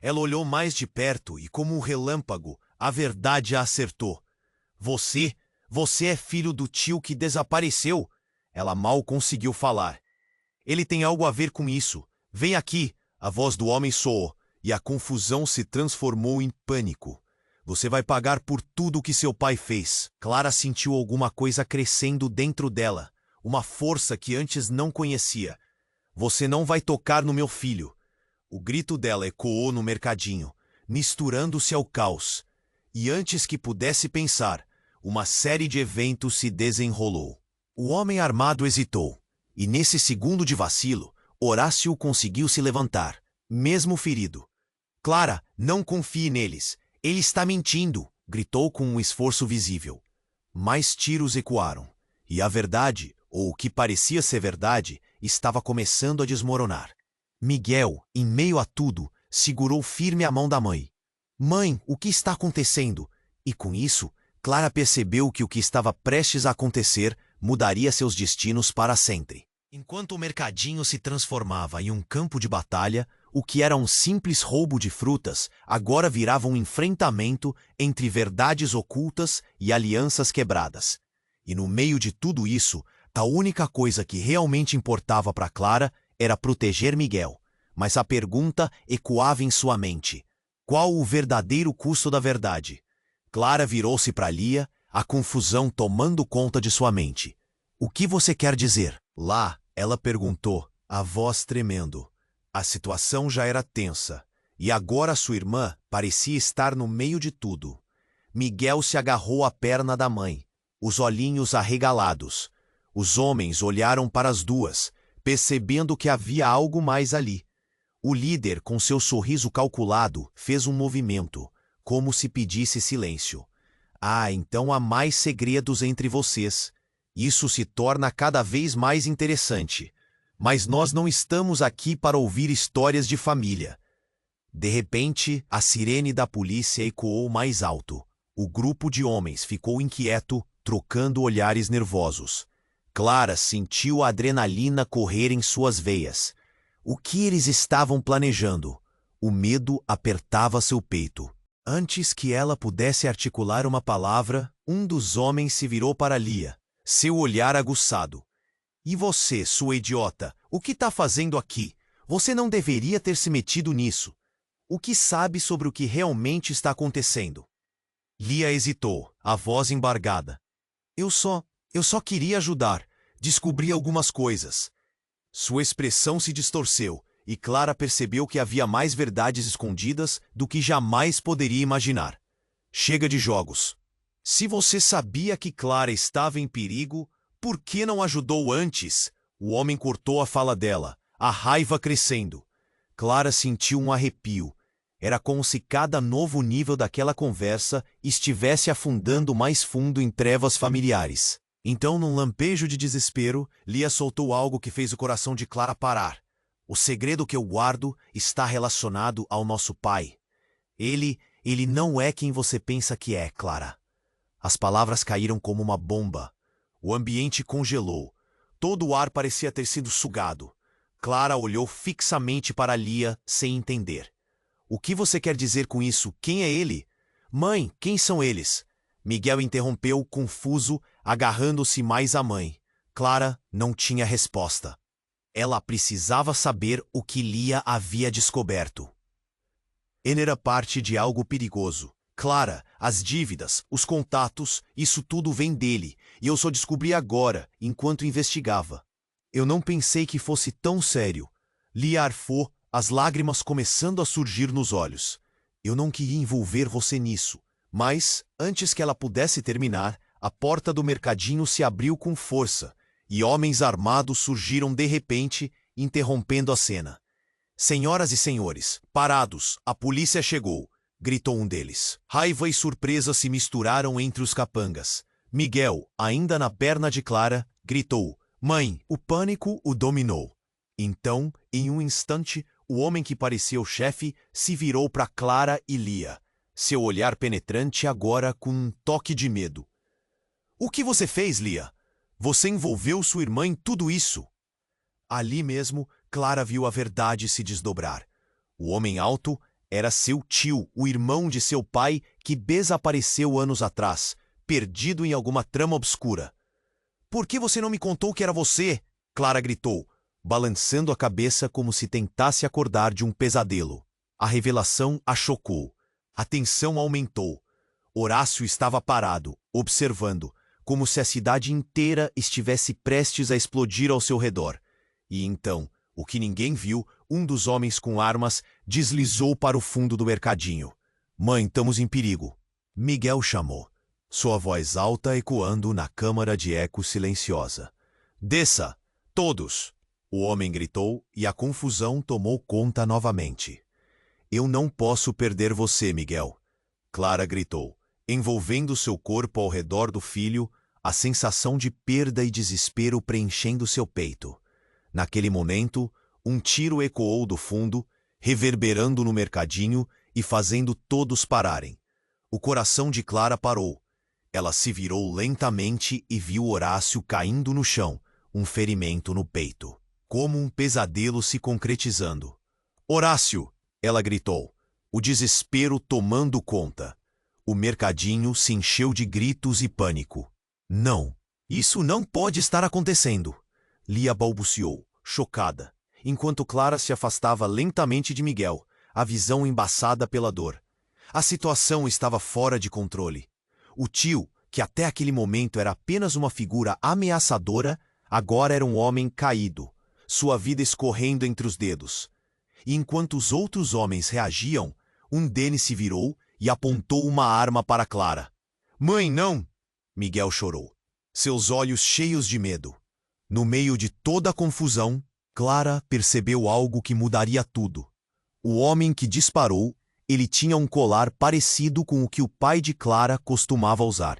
Ela olhou mais de perto e, como um relâmpago, a verdade a acertou. Você é filho do tio que desapareceu? Ela mal conseguiu falar. Ele tem algo a ver com isso. Vem aqui! A voz do homem soou, e a confusão se transformou em pânico. Você vai pagar por tudo o que seu pai fez. Clara sentiu alguma coisa crescendo dentro dela, uma força que antes não conhecia. Você não vai tocar no meu filho. O grito dela ecoou no mercadinho, misturando-se ao caos. E antes que pudesse pensar, uma série de eventos se desenrolou. O homem armado hesitou, e nesse segundo de vacilo, Horácio conseguiu se levantar, mesmo ferido. Clara, não confie neles. Ele está mentindo, gritou com um esforço visível. Mais tiros ecoaram, e a verdade, ou o que parecia ser verdade, estava começando a desmoronar. Miguel, em meio a tudo, segurou firme a mão da mãe. Mãe, o que está acontecendo? E com isso, Clara percebeu que o que estava prestes a acontecer mudaria seus destinos para sempre. Enquanto o mercadinho se transformava em um campo de batalha, o que era um simples roubo de frutas agora virava um enfrentamento entre verdades ocultas e alianças quebradas. E no meio de tudo isso, a única coisa que realmente importava para Clara era proteger Miguel. Mas a pergunta ecoava em sua mente: qual o verdadeiro custo da verdade? Clara virou-se para Lia, a confusão tomando conta de sua mente. O que você quer dizer? Lá, ela perguntou, a voz tremendo. A situação já era tensa, e agora sua irmã parecia estar no meio de tudo. Miguel se agarrou à perna da mãe, os olhinhos arregalados. Os homens olharam para as duas, percebendo que havia algo mais ali. O líder, com seu sorriso calculado, fez um movimento, como se pedisse silêncio. Ah, então há mais segredos entre vocês. Isso se torna cada vez mais interessante. Mas nós não estamos aqui para ouvir histórias de família. De repente, a sirene da polícia ecoou mais alto. O grupo de homens ficou inquieto, trocando olhares nervosos. Clara sentiu a adrenalina correr em suas veias. O que eles estavam planejando? O medo apertava seu peito. Antes que ela pudesse articular uma palavra, um dos homens se virou para Lia, seu olhar aguçado. E você, sua idiota, o que está fazendo aqui? Você não deveria ter se metido nisso. O que sabe sobre o que realmente está acontecendo? Lia hesitou, a voz embargada. Eu só queria ajudar, descobri algumas coisas. Sua expressão se distorceu, e Clara percebeu que havia mais verdades escondidas do que jamais poderia imaginar. Chega de jogos. Se você sabia que Clara estava em perigo, por que não ajudou antes? O homem cortou a fala dela, a raiva crescendo. Clara sentiu um arrepio. Era como se cada novo nível daquela conversa estivesse afundando mais fundo em trevas familiares. Então, num lampejo de desespero, Lia soltou algo que fez o coração de Clara parar. O segredo que eu guardo está relacionado ao nosso pai. Ele não é quem você pensa que é, Clara. As palavras caíram como uma bomba. O ambiente congelou. Todo o ar parecia ter sido sugado. Clara olhou fixamente para Lia, sem entender. O que você quer dizer com isso? Quem é ele? Mãe, quem são eles? Miguel interrompeu, confuso, agarrando-se mais à mãe. Clara não tinha resposta. Ela precisava saber o que Lia havia descoberto. Ele era parte de algo perigoso. Clara, as dívidas, os contatos, isso tudo vem dele, e eu só descobri agora, enquanto investigava. Eu não pensei que fosse tão sério. Lia arfou, as lágrimas começando a surgir nos olhos. Eu não queria envolver você nisso. Mas, antes que ela pudesse terminar, a porta do mercadinho se abriu com força, e homens armados surgiram de repente, interrompendo a cena. Senhoras e senhores, parados, a polícia chegou, gritou um deles. Raiva e surpresa se misturaram entre os capangas. Miguel, ainda na perna de Clara, gritou: Mãe! O pânico o dominou. Então, em um instante, o homem que parecia o chefe se virou para Clara e Lia, seu olhar penetrante agora com um toque de medo. O que você fez, Lia? Você envolveu sua irmã em tudo isso? Ali mesmo, Clara viu a verdade se desdobrar. O homem alto era seu tio, o irmão de seu pai, que desapareceu anos atrás, perdido em alguma trama obscura. Por que você não me contou que era você? Clara gritou, balançando a cabeça como se tentasse acordar de um pesadelo. A revelação a chocou. A tensão aumentou. Horácio estava parado, observando, como se a cidade inteira estivesse prestes a explodir ao seu redor. E então, o que ninguém viu, um dos homens com armas deslizou para o fundo do mercadinho. Mãe, estamos em perigo. Miguel chamou, sua voz alta ecoando na câmara de eco silenciosa. Desça! Todos! O homem gritou e a confusão tomou conta novamente. Eu não posso perder você, Miguel. Clara gritou, envolvendo seu corpo ao redor do filho, a sensação de perda e desespero preenchendo seu peito. Naquele momento, um tiro ecoou do fundo, reverberando no mercadinho e fazendo todos pararem. O coração de Clara parou. Ela se virou lentamente e viu Horácio caindo no chão, um ferimento no peito, como um pesadelo se concretizando. Horácio! Ela gritou, o desespero tomando conta. O mercadinho se encheu de gritos e pânico. Não, isso não pode estar acontecendo. Lia balbuciou, chocada, enquanto Clara se afastava lentamente de Miguel, a visão embaçada pela dor. A situação estava fora de controle. O tio, que até aquele momento era apenas uma figura ameaçadora, agora era um homem caído, sua vida escorrendo entre os dedos. E enquanto os outros homens reagiam, um deles se virou e apontou uma arma para Clara. Mãe, não! Miguel chorou, seus olhos cheios de medo. No meio de toda a confusão, Clara percebeu algo que mudaria tudo. O homem que disparou, ele tinha um colar parecido com o que o pai de Clara costumava usar.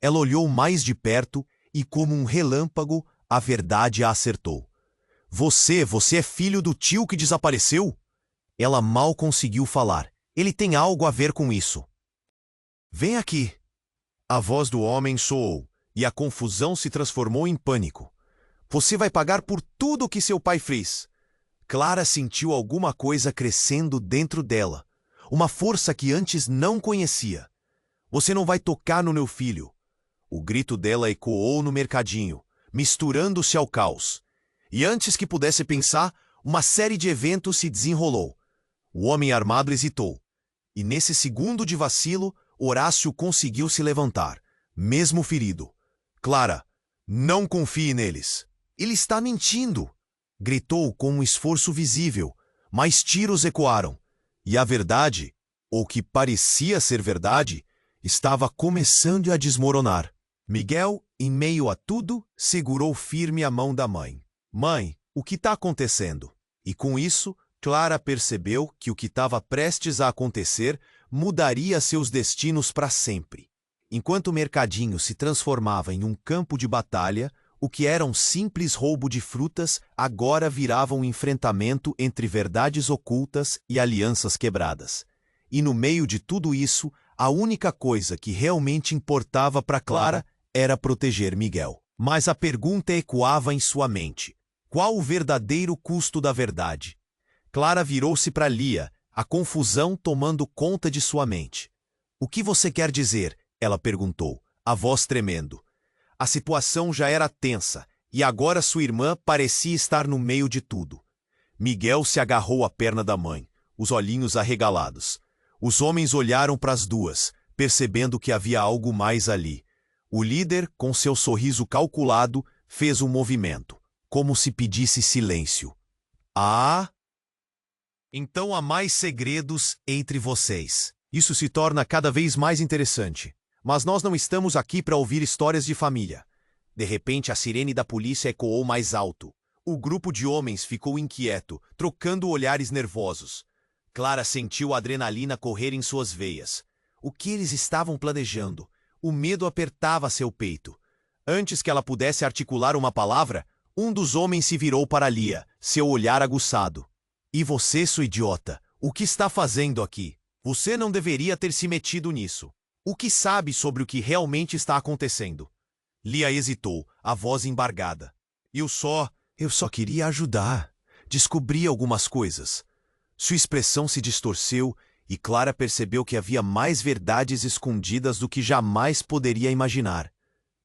Ela olhou mais de perto e, como um relâmpago, a verdade a acertou. Você é filho do tio que desapareceu? Ela mal conseguiu falar. Ele tem algo a ver com isso. Vem aqui. A voz do homem soou, e a confusão se transformou em pânico. Você vai pagar por tudo o que seu pai fez. Clara sentiu alguma coisa crescendo dentro dela, uma força que antes não conhecia. Você não vai tocar no meu filho. O grito dela ecoou no mercadinho, misturando-se ao caos. E antes que pudesse pensar, uma série de eventos se desenrolou. O homem armado hesitou. E nesse segundo de vacilo, Horácio conseguiu se levantar, mesmo ferido. Clara, não confie neles. Ele está mentindo! Gritou com um esforço visível, mas tiros ecoaram. E a verdade, ou que parecia ser verdade, estava começando a desmoronar. Miguel, em meio a tudo, segurou firme a mão da mãe. Mãe, o que está acontecendo? E com isso, Clara percebeu que o que estava prestes a acontecer mudaria seus destinos para sempre. Enquanto o mercadinho se transformava em um campo de batalha, o que era um simples roubo de frutas agora virava um enfrentamento entre verdades ocultas e alianças quebradas. E no meio de tudo isso, a única coisa que realmente importava para Clara era proteger Miguel. Mas a pergunta ecoava em sua mente. Qual o verdadeiro custo da verdade? Clara virou-se para Lia, a confusão tomando conta de sua mente. O que você quer dizer? Ela perguntou, a voz tremendo. A situação já era tensa, e agora sua irmã parecia estar no meio de tudo. Miguel se agarrou à perna da mãe, os olhinhos arregalados. Os homens olharam para as duas, percebendo que havia algo mais ali. O líder, com seu sorriso calculado, fez um movimento, como se pedisse silêncio. Ah! Então há mais segredos entre vocês. Isso se torna cada vez mais interessante. Mas nós não estamos aqui para ouvir histórias de família. De repente, a sirene da polícia ecoou mais alto. O grupo de homens ficou inquieto, trocando olhares nervosos. Clara sentiu a adrenalina correr em suas veias. O que eles estavam planejando? O medo apertava seu peito. Antes que ela pudesse articular uma palavra, um dos homens se virou para Lia, seu olhar aguçado. E você, sua idiota, o que está fazendo aqui? Você não deveria ter se metido nisso. O que sabe sobre o que realmente está acontecendo? Lia hesitou, a voz embargada. Eu só queria ajudar. Descobri algumas coisas. Sua expressão se distorceu e Clara percebeu que havia mais verdades escondidas do que jamais poderia imaginar.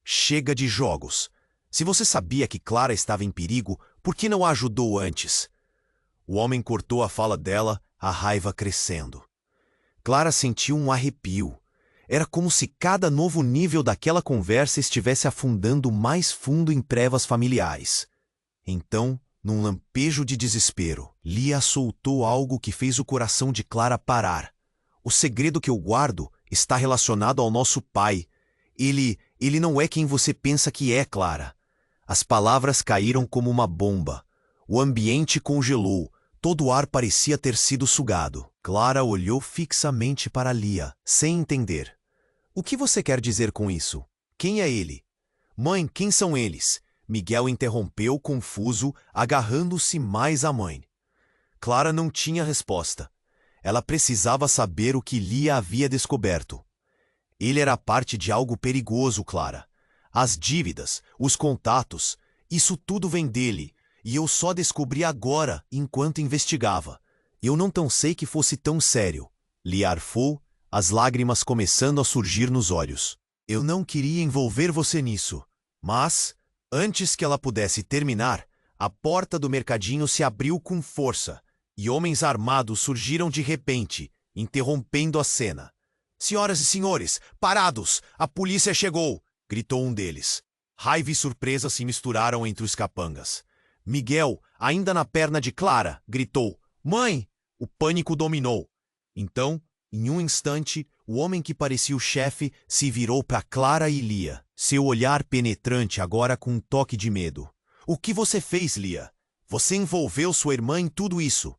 Chega de jogos. Se você sabia que Clara estava em perigo, por que não a ajudou antes? O homem cortou a fala dela, a raiva crescendo. Clara sentiu um arrepio. Era como se cada novo nível daquela conversa estivesse afundando mais fundo em trevas familiares. Então, num lampejo de desespero, Lia soltou algo que fez o coração de Clara parar. O segredo que eu guardo está relacionado ao nosso pai. Ele não é quem você pensa que é, Clara. As palavras caíram como uma bomba. O ambiente congelou. Todo o ar parecia ter sido sugado. Clara olhou fixamente para Lia, sem entender. O que você quer dizer com isso? Quem é ele? Mãe, quem são eles? Miguel interrompeu, confuso, agarrando-se mais à mãe. Clara não tinha resposta. Ela precisava saber o que Lia havia descoberto. Ele era parte de algo perigoso, Clara. As dívidas, os contatos, Isso tudo vem dele, e eu só descobri agora, enquanto investigava. Eu não tão sei que fosse tão sério. Lia arfou, as lágrimas começando a surgir nos olhos. Eu não queria envolver você nisso. Mas, antes que ela pudesse terminar, a porta do mercadinho se abriu com força, e homens armados surgiram de repente, interrompendo a cena. Senhoras e senhores, parados! A polícia chegou! Gritou um deles. Raiva e surpresa se misturaram entre os capangas. Miguel, ainda na perna de Clara, gritou: Mãe! O pânico dominou. Então, em um instante, o homem que parecia o chefe se virou para Clara e Lia, seu olhar penetrante agora com um toque de medo. O que você fez, Lia? Você envolveu sua irmã em tudo isso.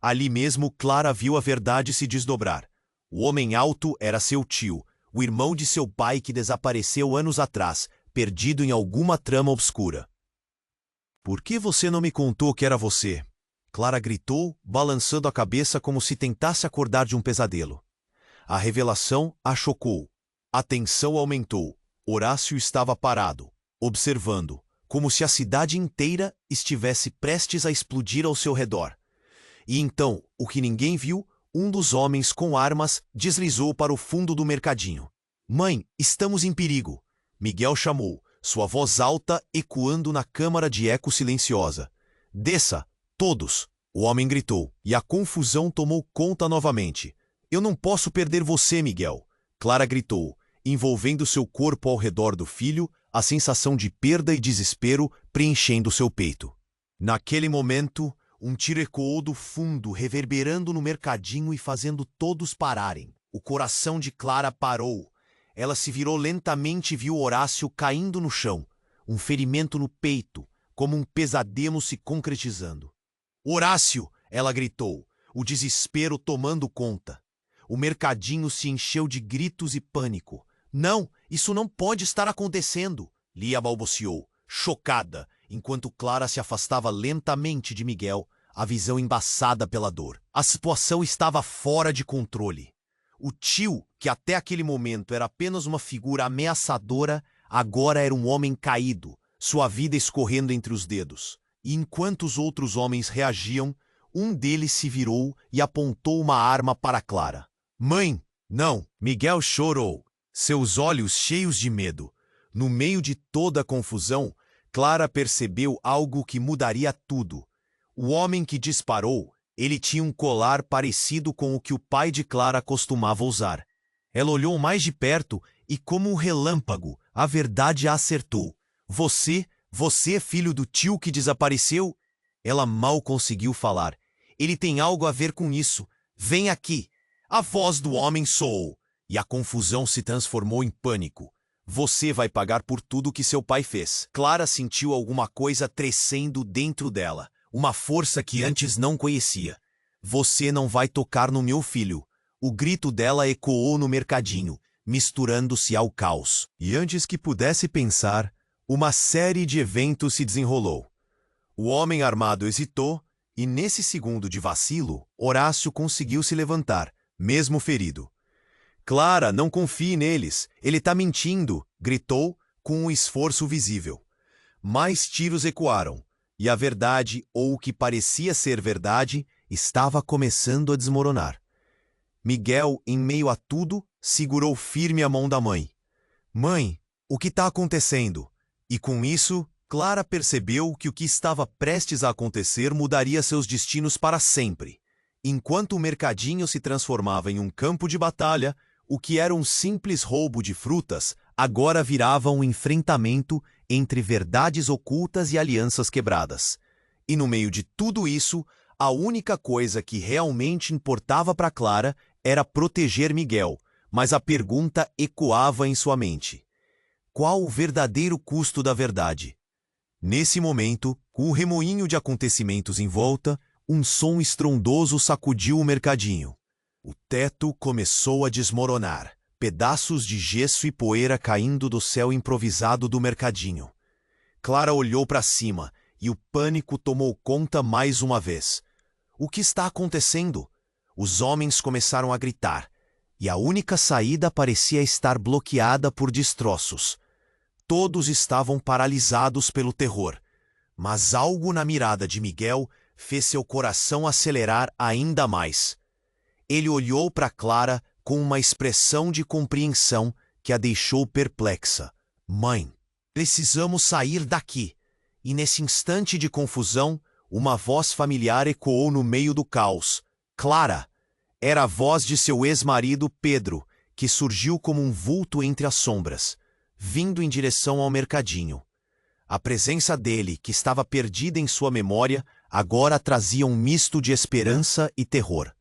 Ali mesmo, Clara viu a verdade se desdobrar. O homem alto era seu tio, o irmão de seu pai que desapareceu anos atrás, perdido em alguma trama obscura. Por que você não me contou que era você? Clara gritou, balançando a cabeça como se tentasse acordar de um pesadelo. A revelação a chocou. A tensão aumentou. Horácio estava parado, observando, como se a cidade inteira estivesse prestes a explodir ao seu redor. E então, o que ninguém viu, um dos homens com armas deslizou para o fundo do mercadinho. Mãe, estamos em perigo! Miguel chamou, sua voz alta ecoando na câmara de eco silenciosa. Desça! Todos! O homem gritou, e a confusão tomou conta novamente. Eu não posso perder você, Miguel! Clara gritou, envolvendo seu corpo ao redor do filho, a sensação de perda e desespero preenchendo seu peito. Naquele momento, um tiro ecoou do fundo, reverberando no mercadinho e fazendo todos pararem. O coração de Clara parou. Ela se virou lentamente e viu Horácio caindo no chão, um ferimento no peito, como um pesadelo se concretizando. Horácio! Ela gritou, o desespero tomando conta. O mercadinho se encheu de gritos e pânico. Não, isso não pode estar acontecendo! Lia balbuciou, chocada, enquanto Clara se afastava lentamente de Miguel, a visão embaçada pela dor. A situação estava fora de controle. O tio, que até aquele momento era apenas uma figura ameaçadora, agora era um homem caído, sua vida escorrendo entre os dedos. E enquanto os outros homens reagiam, um deles se virou e apontou uma arma para Clara. Mãe, não! Miguel chorou, seus olhos cheios de medo. No meio de toda a confusão, Clara percebeu algo que mudaria tudo. O homem que disparou, ele tinha um colar parecido com o que o pai de Clara costumava usar. Ela olhou mais de perto e, como um relâmpago, a verdade a acertou. Você é filho do tio que desapareceu? Ela mal conseguiu falar. Ele tem algo a ver com isso. Vem aqui. A voz do homem soou, e a confusão se transformou em pânico. Você vai pagar por tudo que seu pai fez. Clara sentiu alguma coisa crescendo dentro dela, uma força que antes não conhecia. Você não vai tocar no meu filho. O grito dela ecoou no mercadinho, misturando-se ao caos. E antes que pudesse pensar, uma série de eventos se desenrolou. O homem armado hesitou, e nesse segundo de vacilo, Horácio conseguiu se levantar, mesmo ferido. Clara, não confie neles, ele está mentindo, gritou com um esforço visível. Mais tiros ecoaram, e a verdade, ou o que parecia ser verdade, estava começando a desmoronar. Miguel, em meio a tudo, segurou firme a mão da mãe. Mãe, o que está acontecendo? E com isso, Clara percebeu que o que estava prestes a acontecer mudaria seus destinos para sempre. Enquanto o mercadinho se transformava em um campo de batalha, o que era um simples roubo de frutas agora virava um enfrentamento entre verdades ocultas e alianças quebradas. E no meio de tudo isso, a única coisa que realmente importava para Clara era proteger Miguel, mas a pergunta ecoava em sua mente. Qual o verdadeiro custo da verdade? Nesse momento, com o remoinho de acontecimentos em volta, um som estrondoso sacudiu o mercadinho. O teto começou a desmoronar, pedaços de gesso e poeira caindo do céu improvisado do mercadinho. Clara olhou para cima e o pânico tomou conta mais uma vez. O que está acontecendo? Os homens começaram a gritar, e a única saída parecia estar bloqueada por destroços. Todos estavam paralisados pelo terror. Mas algo na mirada de Miguel fez seu coração acelerar ainda mais. Ele olhou para Clara com uma expressão de compreensão que a deixou perplexa. Mãe, precisamos sair daqui. E nesse instante de confusão, uma voz familiar ecoou no meio do caos. Clara! Era a voz de seu ex-marido Pedro, que surgiu como um vulto entre as sombras, vindo em direção ao mercadinho. A presença dele, que estava perdida em sua memória, agora trazia um misto de esperança e terror.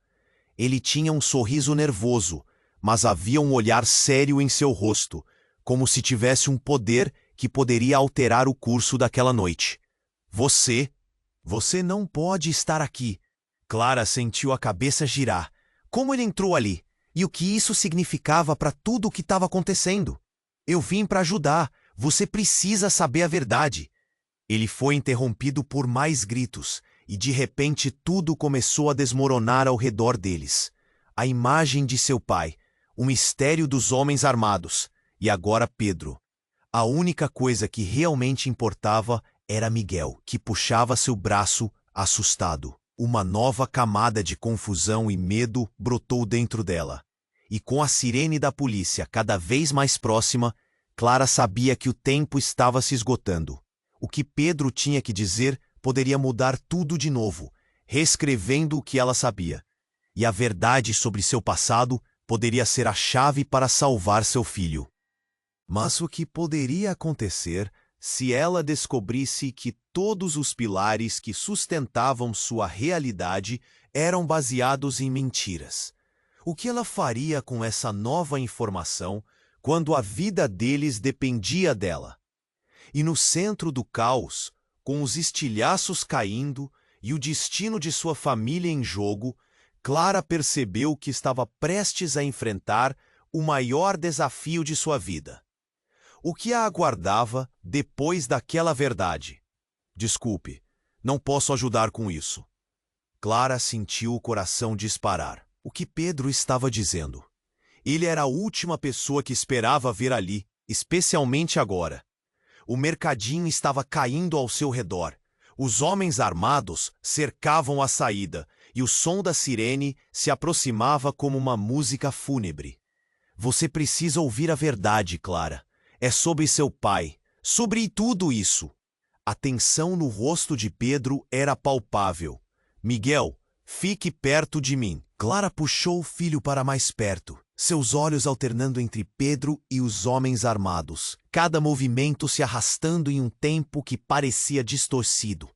Ele tinha um sorriso nervoso, mas havia um olhar sério em seu rosto, como se tivesse um poder que poderia alterar o curso daquela noite. Você não pode estar aqui. Clara sentiu a cabeça girar. Como ele entrou ali? E o que isso significava para tudo o que estava acontecendo? Eu vim para ajudar. Você precisa saber a verdade. Ele foi interrompido por mais gritos, e de repente tudo começou a desmoronar ao redor deles. A imagem de seu pai, o mistério dos homens armados, e agora Pedro. A única coisa que realmente importava era Miguel, que puxava seu braço, assustado. Uma nova camada de confusão e medo brotou dentro dela. E com a sirene da polícia cada vez mais próxima, Clara sabia que o tempo estava se esgotando. O que Pedro tinha que dizer poderia mudar tudo de novo, reescrevendo o que ela sabia. E a verdade sobre seu passado poderia ser a chave para salvar seu filho. Mas o que poderia acontecer se ela descobrisse que todos os pilares que sustentavam sua realidade eram baseados em mentiras? O que ela faria com essa nova informação quando a vida deles dependia dela? E no centro do caos, com os estilhaços caindo e o destino de sua família em jogo, Clara percebeu que estava prestes a enfrentar o maior desafio de sua vida. O que a aguardava depois daquela verdade? Desculpe, não posso ajudar com isso. Clara sentiu o coração disparar. O que Pedro estava dizendo? Ele era a última pessoa que esperava ver ali, especialmente agora. O mercadinho estava caindo ao seu redor. Os homens armados cercavam a saída, e o som da sirene se aproximava como uma música fúnebre. Você precisa ouvir a verdade, Clara. É sobre seu pai, sobre tudo isso. A tensão no rosto de Pedro era palpável. Miguel, fique perto de mim. Clara puxou o filho para mais perto, seus olhos alternando entre Pedro e os homens armados, cada movimento se arrastando em um tempo que parecia distorcido.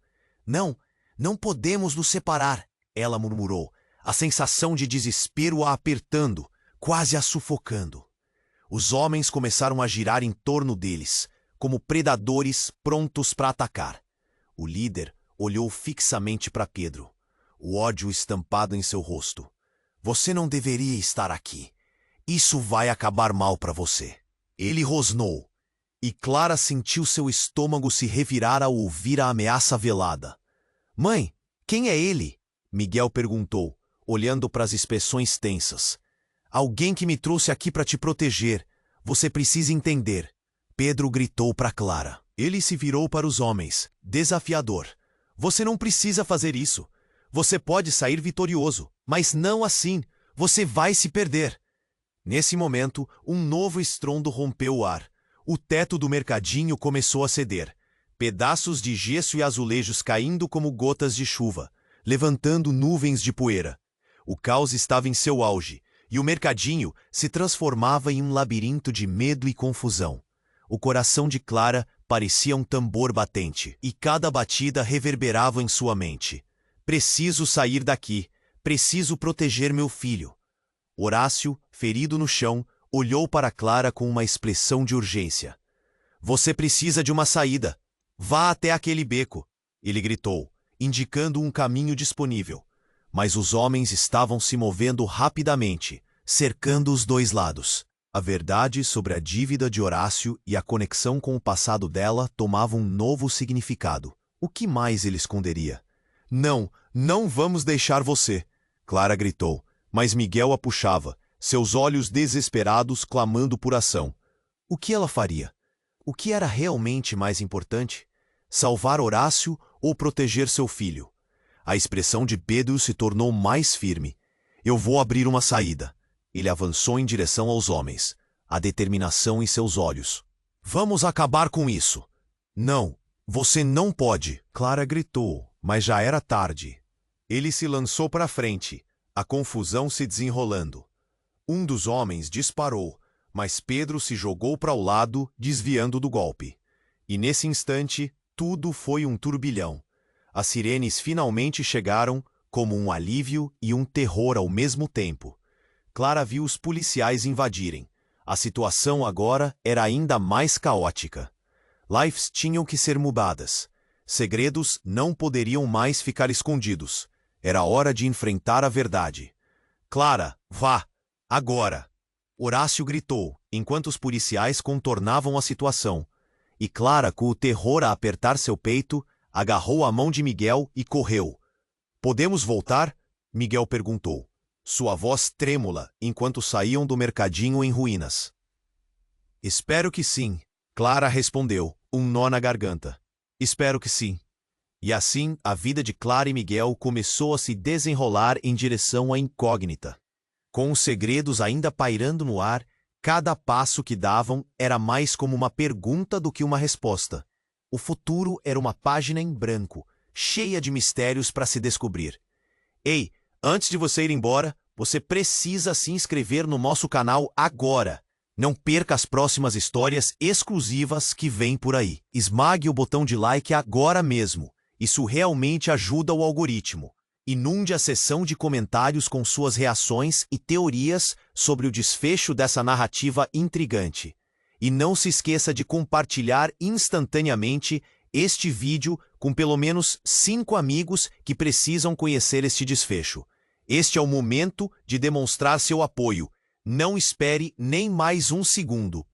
Não podemos nos separar, ela murmurou, a sensação de desespero a apertando, quase a sufocando. Os homens começaram a girar em torno deles, como predadores prontos para atacar. O líder olhou fixamente para Pedro, o ódio estampado em seu rosto. Você não deveria estar aqui. Isso vai acabar mal para você. Ele rosnou, e Clara sentiu seu estômago se revirar ao ouvir a ameaça velada. Mãe, quem é ele? Miguel perguntou, olhando para as expressões tensas. Alguém que me trouxe aqui para te proteger. Você precisa entender. Pedro gritou para Clara. Ele se virou para os homens, desafiador. Você não precisa fazer isso. Você pode sair vitorioso, mas não assim. Você vai se perder. Nesse momento, um novo estrondo rompeu o ar. O teto do mercadinho começou a ceder. Pedaços de gesso e azulejos caindo como gotas de chuva, levantando nuvens de poeira. O caos estava em seu auge, e o mercadinho se transformava em um labirinto de medo e confusão. O coração de Clara parecia um tambor batente, e cada batida reverberava em sua mente. Preciso sair daqui. Preciso proteger meu filho. Horácio, ferido no chão, olhou para Clara com uma expressão de urgência. Você precisa de uma saída. Vá até aquele beco, ele gritou, indicando um caminho disponível. Mas os homens estavam se movendo rapidamente, cercando os dois lados. A verdade sobre a dívida de Horácio e a conexão com o passado dela tomavam um novo significado. O que mais ele esconderia? Não vamos deixar você, Clara gritou, mas Miguel a puxava, seus olhos desesperados clamando por ação. O que ela faria? O que era realmente mais importante? salvar Horácio ou proteger seu filho? A expressão de Pedro se tornou mais firme. Eu vou abrir uma saída. Ele avançou em direção aos homens, a determinação em seus olhos. Vamos acabar com isso. Não, você não pode, Clara gritou, mas já era tarde. Ele se lançou para frente, a confusão se desenrolando. Um dos homens disparou, mas Pedro se jogou para o lado, desviando do golpe. E nesse instante, tudo foi um turbilhão. As sirenes finalmente chegaram, como um alívio e um terror ao mesmo tempo. Clara viu os policiais invadirem. A situação agora era ainda mais caótica. Lives tinham que ser mudadas. Segredos não poderiam mais ficar escondidos. Era hora de enfrentar a verdade. Clara, vá! Agora! Horácio gritou, enquanto os policiais contornavam a situação. E Clara, com o terror a apertar seu peito, agarrou a mão de Miguel e correu. Podemos voltar? Miguel perguntou, sua voz trêmula enquanto saíam do mercadinho em ruínas. Espero que sim, Clara respondeu, um nó na garganta. Espero que sim. E assim, a vida de Clara e Miguel começou a se desenrolar em direção à incógnita. Com os segredos ainda pairando no ar, cada passo que davam era mais como uma pergunta do que uma resposta. O futuro era uma página em branco, cheia de mistérios para se descobrir. Ei, antes de você ir embora, você precisa se inscrever no nosso canal agora. Não perca as próximas histórias exclusivas que vêm por aí. Esmague o botão de like agora mesmo. Isso realmente ajuda o algoritmo. Inunde a seção de comentários com suas reações e teorias sobre o desfecho dessa narrativa intrigante. E não se esqueça de compartilhar instantaneamente este vídeo com pelo menos 5 amigos que precisam conhecer este desfecho. Este é o momento de demonstrar seu apoio. Não espere nem mais um segundo.